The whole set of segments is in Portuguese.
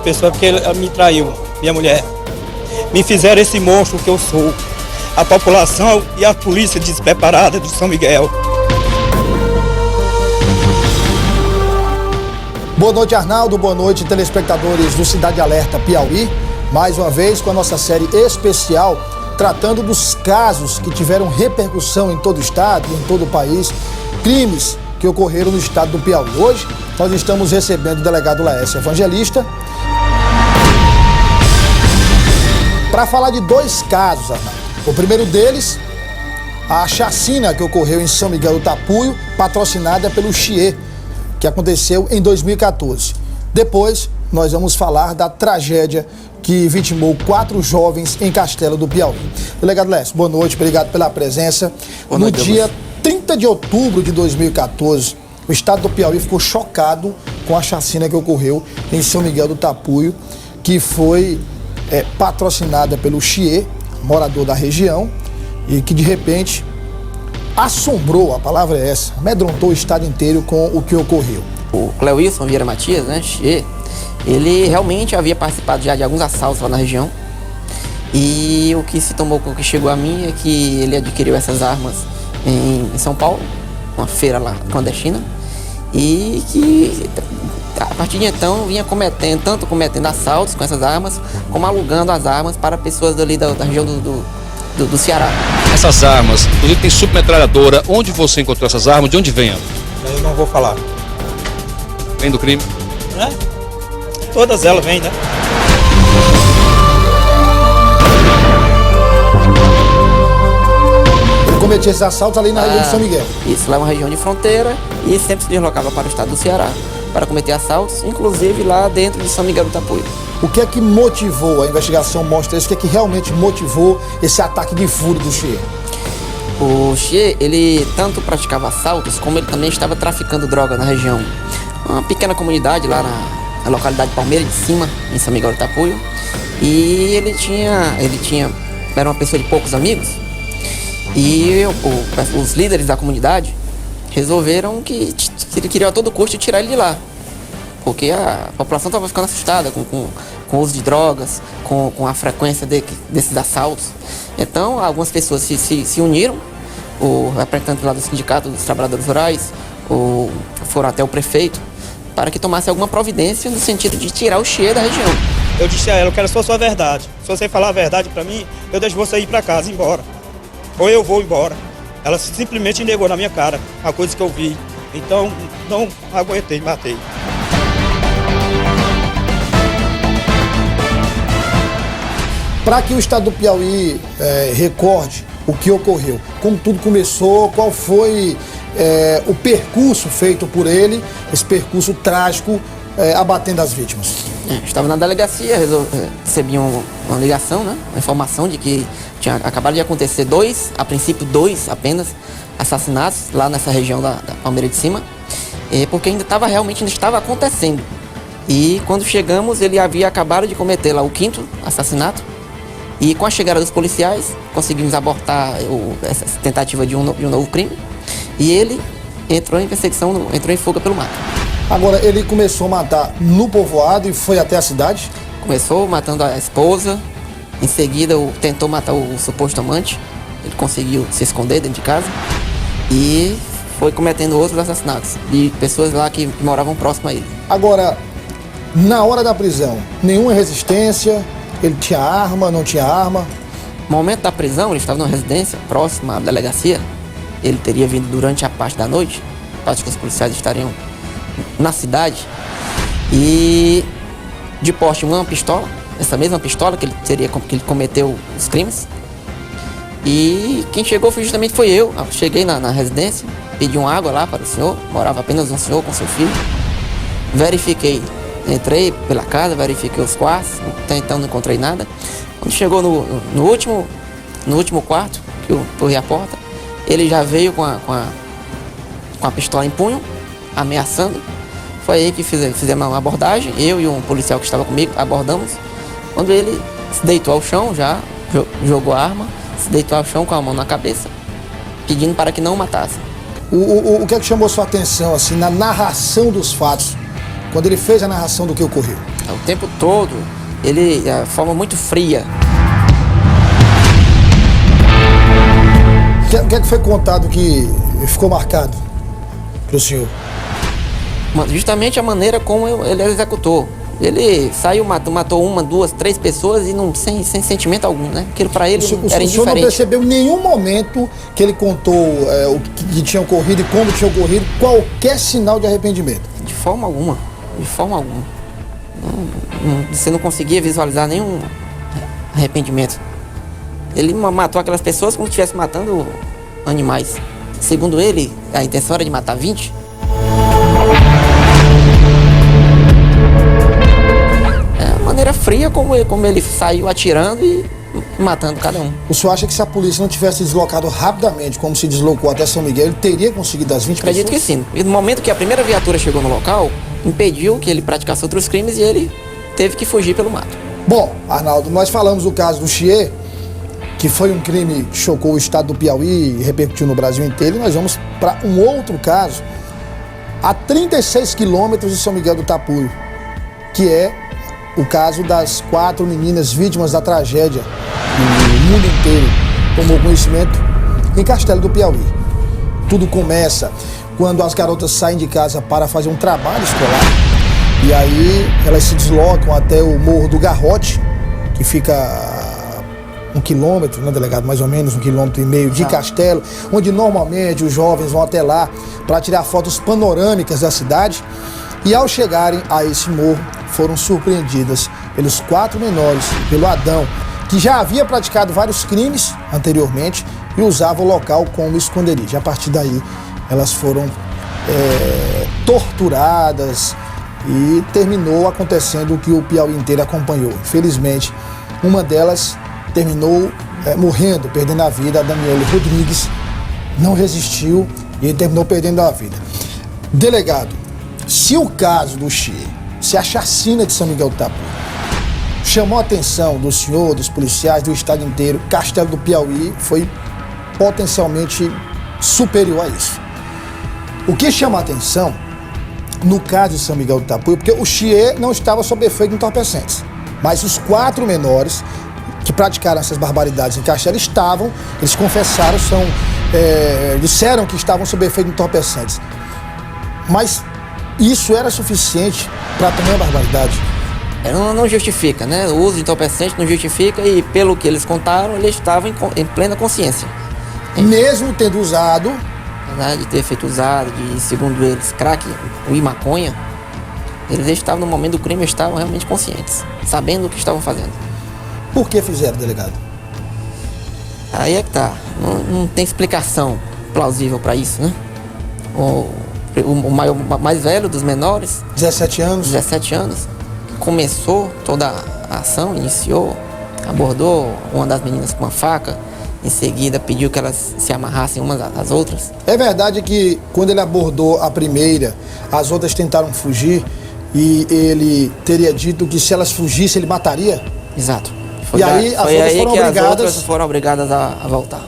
pessoa porque ela me traiu, minha mulher. Me fizeram esse monstro que eu sou. A população e a polícia despreparada de São Miguel. Boa noite, Arnaldo. Boa noite, telespectadores do Cidade Alerta Piauí. Mais uma vez com a nossa série especial, tratando dos casos que tiveram repercussão em todo o estado e em todo o país, crimes que ocorreram no estado do Piauí. Hoje, nós estamos recebendo o delegado Laércio Evangelista para falar de dois casos, Arnaldo. O primeiro deles, a chacina que ocorreu em São Miguel do Tapuio, patrocinada pelo Chiê, que aconteceu em 2014. Depois, nós vamos falar da tragédia que vitimou 4 jovens em Castelo do Piauí. Delegado Laércio, boa noite, obrigado pela presença. No dia 30 de outubro de 2014, o estado do Piauí ficou chocado com a chacina que ocorreu em São Miguel do Tapuio, que foi patrocinada pelo Chiê, morador da região, e que de repente assombrou, a palavra é essa, amedrontou o estado inteiro com o que ocorreu. O Cleuilson Vieira Matias, né, Chiê, ele realmente havia participado já de alguns assaltos lá na região, e o que chegou a mim é que ele adquiriu essas armas em São Paulo, uma feira lá clandestina, e que a partir de então vinha tanto cometendo assaltos com essas armas, como alugando as armas para pessoas ali da região do Ceará. Essas armas, inclusive tem submetralhadora. Onde você encontrou essas armas? De onde vem? Eu não vou falar. Vem do crime? Todas elas vêm, né? Ele cometia esses assaltos ali na região de São Miguel. Isso, lá é uma região de fronteira e sempre se deslocava para o estado do Ceará para cometer assaltos, inclusive lá dentro de São Miguel do Tapuio. O que é que motivou, a investigação mostra isso, o que é que realmente motivou esse ataque de fúria do Chiê? O Chiê, ele tanto praticava assaltos, como ele também estava traficando droga na região. Uma pequena comunidade lá na localidade de Palmeira de Cima, em São Miguel do Tapuio. E era uma pessoa de poucos amigos. E os líderes da comunidade resolveram que ele queria a todo custo tirar ele de lá. Porque a população estava ficando assustada com o uso de drogas, com a frequência desses assaltos. Então, algumas pessoas se uniram, o representante lá do Sindicato dos Trabalhadores Rurais, foram até o prefeito, para que tomasse alguma providência no sentido de tirar o Chiê da região. Eu disse a ela, eu quero só a sua verdade. Se você falar a verdade para mim, eu deixo você ir para casa, embora. Ou eu vou embora. Ela simplesmente negou na minha cara a coisa que eu vi. Então, não aguentei, matei. Para que o estado do Piauí recorde o que ocorreu, como tudo começou, qual foi o percurso feito por ele, esse percurso trágico abatendo as vítimas? Estava na delegacia, recebi uma ligação, né, uma informação de que tinha acabado de acontecer a princípio dois apenas, assassinatos lá nessa região da Palmeira de Cima, porque ainda estava acontecendo. E quando chegamos, ele havia acabado de cometer lá o 5º assassinato. E com a chegada dos policiais, conseguimos abortar essa tentativa de um novo crime. E ele entrou em perseguição, entrou em fuga pelo mato. Agora, ele começou a matar no povoado e foi até a cidade? Começou matando a esposa, em seguida tentou matar o suposto amante. Ele conseguiu se esconder dentro de casa e foi cometendo outros assassinatos de pessoas lá que moravam próximo a ele. Agora, na hora da prisão, nenhuma resistência? Ele tinha arma, não tinha arma? No momento da prisão, ele estava numa residência próxima à delegacia. Ele teria vindo durante a parte da noite, parte que os policiais estariam na cidade. E de posse uma pistola, essa mesma pistola que ele cometeu os crimes. E quem chegou justamente foi eu. Cheguei na residência, pedi uma água lá para o senhor, morava apenas um senhor com seu filho. Verifiquei. Entrei pela casa, verifiquei os quartos, até então não encontrei nada. Quando chegou no último quarto, que eu torrei a porta, ele já veio com a pistola em punho, ameaçando. Foi aí que fizemos uma abordagem, eu e um policial que estava comigo, abordamos. Quando ele se deitou ao chão, já jogou a arma, se deitou ao chão com a mão na cabeça, pedindo para que não o matasse. O que é que chamou sua atenção, assim, na narração dos fatos? quando ele fez a narração do que ocorreu? O tempo todo, ele, de forma muito fria. O que é que foi contado que ficou marcado para o senhor? Justamente a maneira como ele executou. Ele saiu, matou uma, duas, três pessoas e sem sentimento algum, né? Aquilo para ele era indiferente. O senhor não percebeu em nenhum momento que ele contou o que tinha ocorrido e como tinha ocorrido, qualquer sinal de arrependimento? De forma alguma, de forma alguma. Você não conseguia visualizar nenhum arrependimento. Ele matou aquelas pessoas como se estivesse matando animais. Segundo ele, a intenção era de matar 20. Maneira fria como ele saiu atirando e matando cada um. O senhor acha que se a polícia não tivesse deslocado rapidamente, como se deslocou até São Miguel, ele teria conseguido as 20 Acredito pessoas? que sim. E no momento que a primeira viatura chegou no local, impediu que ele praticasse outros crimes e ele teve que fugir pelo mato. Bom, Arnaldo, nós falamos do caso do Chier, que foi um crime que chocou o estado do Piauí e repercutiu no Brasil inteiro, e nós vamos para um outro caso, a 36 quilômetros de São Miguel do Tapuio, que é o caso das 4 meninas vítimas da tragédia que o mundo inteiro tomou conhecimento em Castelo do Piauí. Tudo começa quando as garotas saem de casa para fazer um trabalho escolar e aí elas se deslocam até o Morro do Garrote, que fica a 1 quilômetro, né, delegado? Mais ou menos 1,5 quilômetros de Castelo, onde normalmente os jovens vão até lá para tirar fotos panorâmicas da cidade. E ao chegarem a esse morro, foram surpreendidas pelos 4 menores, pelo Adão, que já havia praticado vários crimes anteriormente e usava o local como esconderijo. A partir daí, elas foram torturadas e terminou acontecendo o que o Piauí inteiro acompanhou. Infelizmente, uma delas terminou morrendo, perdendo a vida. A Daniele Rodrigues não resistiu e ele terminou perdendo a vida. Delegado, se o caso do Chier, se a chacina de São Miguel do Tapuio chamou a atenção do senhor, dos policiais, do estado inteiro, Castelo do Piauí foi potencialmente superior a isso. O que chama a atenção no caso de São Miguel do Tapuio, porque o Chier não estava sob efeito de entorpecentes, mas os 4 menores que praticaram essas barbaridades em Castelo estavam, eles confessaram, disseram que estavam sob efeito de entorpecentes. Mas isso era suficiente para também a barbaridade? Não justifica, né? O uso de entorpecente não justifica e, pelo que eles contaram, eles estavam em plena consciência. Mesmo tendo usado... De ter feito usado, segundo eles, crack e maconha, eles estavam no momento do crime, estavam realmente conscientes, sabendo o que estavam fazendo. Por que fizeram, delegado? Aí é que tá. Não tem explicação plausível para isso, né? O mais velho dos menores, 17 anos, começou toda a ação, iniciou, abordou uma das meninas com uma faca, em seguida pediu que elas se amarrassem umas às outras. É verdade que quando ele abordou a primeira, as outras tentaram fugir e ele teria dito que se elas fugissem ele mataria? Exato. Foi aí as outras foram obrigadas a voltar.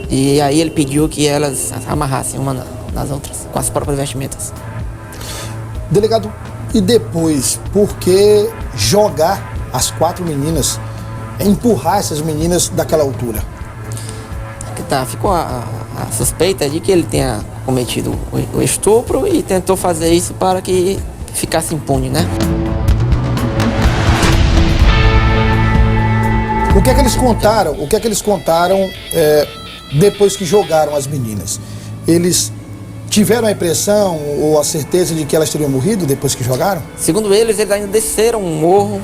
E aí ele pediu que elas amarrassem uma nas outras, com as próprias vestimentas. Delegado, e depois, por que jogar as 4 meninas, empurrar essas meninas daquela altura? Ficou a suspeita de que ele tenha cometido o estupro e tentou fazer isso para que ficasse impune, né? O que é que eles contaram depois que jogaram as meninas? Eles tiveram a impressão ou a certeza de que elas teriam morrido depois que jogaram? Segundo eles ainda desceram um morro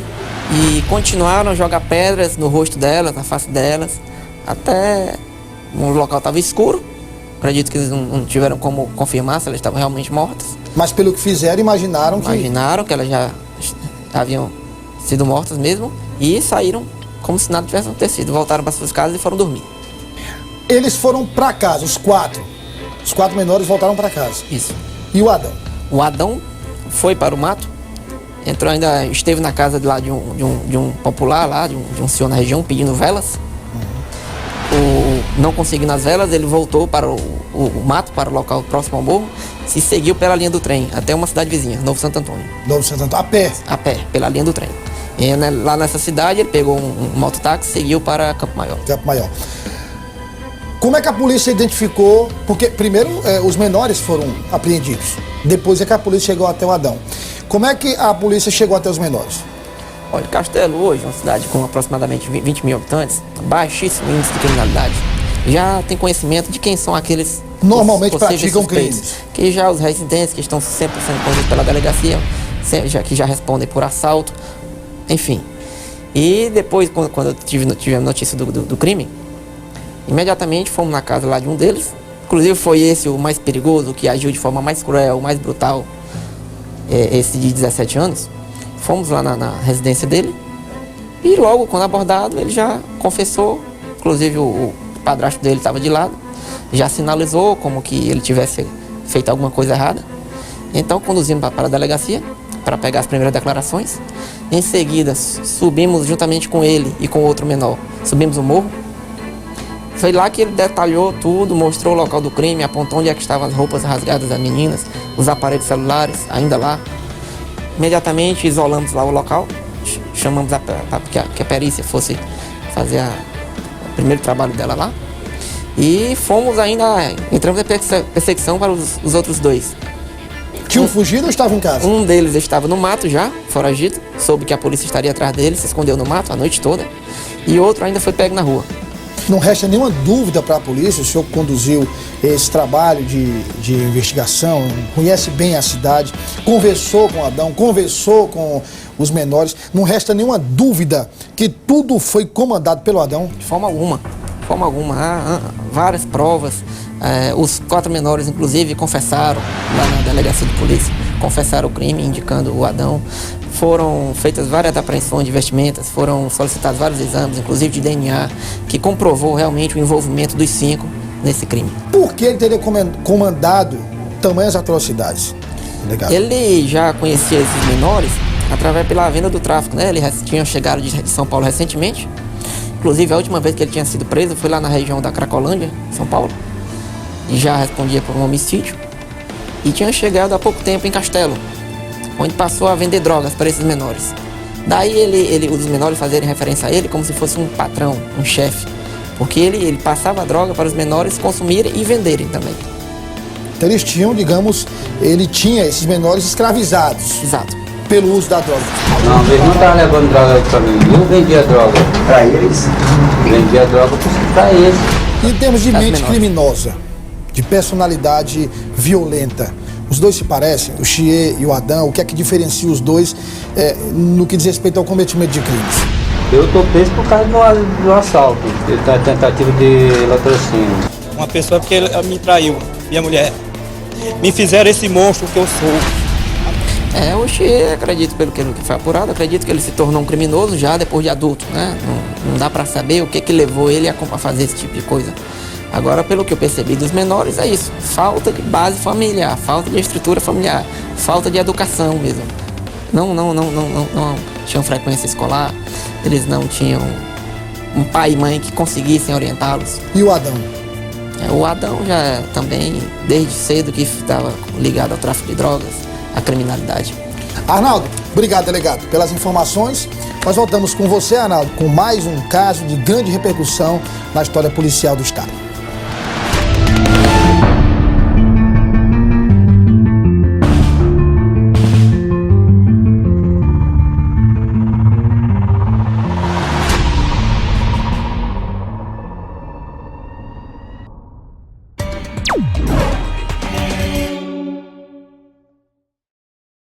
e continuaram a jogar pedras no rosto delas, na face delas, até o local estava escuro. Acredito que eles não tiveram como confirmar se elas estavam realmente mortas. Mas pelo que fizeram, imaginaram que elas já haviam sido mortas mesmo e saíram como se nada tivesse acontecido. Voltaram para suas casas e foram dormir. Eles foram para casa, os 4. Os 4 menores voltaram para casa. Isso. E o Adão? O Adão foi para o mato, esteve na casa de lá de um popular lá, de um senhor na região, pedindo velas. O Não conseguindo as velas, ele voltou para o mato, para o local próximo ao morro, e seguiu pela linha do trem, até uma cidade vizinha, Novo Santo Antônio. Novo Santo Antônio, a pé. A pé, pela linha do trem. E lá nessa cidade, ele pegou um mototáxi e seguiu para Campo Maior. Campo Maior. Como é que a polícia identificou? Porque primeiro os menores foram apreendidos. Depois é que a polícia chegou até o Adão. Como é que a polícia chegou até os menores? Olha, Castelo hoje é uma cidade com aproximadamente 20 mil habitantes, baixíssimo índice de criminalidade. Já tem conhecimento de quem são aqueles normalmente possíveis praticam suspeitos, crimes. que já os residentes que estão sempre sendo conduzidos pela delegacia, que já respondem por assalto, enfim. E depois, quando tivemos notícia do crime, imediatamente fomos na casa lá de um deles. Inclusive foi esse o mais perigoso, que agiu de forma mais cruel, mais brutal, esse de 17 anos. Fomos lá na residência dele e logo, quando abordado, ele já confessou. Inclusive o padrasto dele estava de lado, já sinalizou como que ele tivesse feito alguma coisa errada. Então conduzimos para a delegacia para pegar as primeiras declarações. Em seguida, subimos juntamente com ele e com outro menor. Subimos o morro. Foi lá que ele detalhou tudo, mostrou o local do crime, apontou onde é que estavam as roupas rasgadas das meninas, os aparelhos celulares, ainda lá. Imediatamente isolamos lá o local, chamamos que a perícia fosse fazer o primeiro trabalho dela lá. E fomos ainda, entramos em perseguição para os outros dois. Tinham fugido ou estavam em casa? Um deles estava no mato já, foragido, soube que a polícia estaria atrás dele, se escondeu no mato a noite toda. E outro ainda foi pego na rua. Não resta nenhuma dúvida para a polícia, o senhor conduziu esse trabalho de investigação, conhece bem a cidade, conversou com o Adão, conversou com os menores, não resta nenhuma dúvida que tudo foi comandado pelo Adão? De forma alguma, há várias provas, os 4 menores inclusive confessaram lá na delegacia de polícia, confessaram o crime indicando o Adão. Foram feitas várias apreensões de vestimentas, foram solicitados vários exames, inclusive de DNA, que comprovou realmente o envolvimento dos 5 nesse crime. Por que ele teria comandado tamanhas atrocidades? Legal. Ele já conhecia esses menores pela venda do tráfico, né? Ele tinha chegado de São Paulo recentemente. Inclusive, a última vez que ele tinha sido preso foi lá na região da Cracolândia, São Paulo. E já respondia por um homicídio. E tinha chegado há pouco tempo em Castelo, onde passou a vender drogas para esses menores. Daí os menores fazerem referência a ele como se fosse um patrão, um chefe. Porque ele passava a droga para os menores consumirem e venderem também. Então eles tinham, digamos, ele tinha esses menores escravizados. Exato. Pelo uso da droga. Não, eles não estavam levando droga para mim. Eu vendia droga para eles. Vendia droga para eles. E em termos de As mente menores. criminosa, de personalidade violenta, os dois se parecem, o Chier e o Adão, o que é que diferencia os dois no que diz respeito ao cometimento de crimes? Eu tô preso por causa do assalto, da tentativa de latrocínio. Uma pessoa porque ela me traiu, minha mulher. Me fizeram esse monstro que eu sou. O Chier, acredito pelo que foi apurado, acredito que ele se tornou um criminoso já depois de adulto, né? Não dá para saber o que levou ele a fazer esse tipo de coisa. Agora, pelo que eu percebi dos menores, é isso. Falta de base familiar, falta de estrutura familiar, falta de educação mesmo. Não tinham frequência escolar, eles não tinham um pai e mãe que conseguissem orientá-los. E o Adão? O Adão já também, desde cedo, que estava ligado ao tráfico de drogas, à criminalidade. Arnaldo, obrigado, delegado, pelas informações. Nós voltamos com você, Arnaldo, com mais um caso de grande repercussão na história policial do Estado.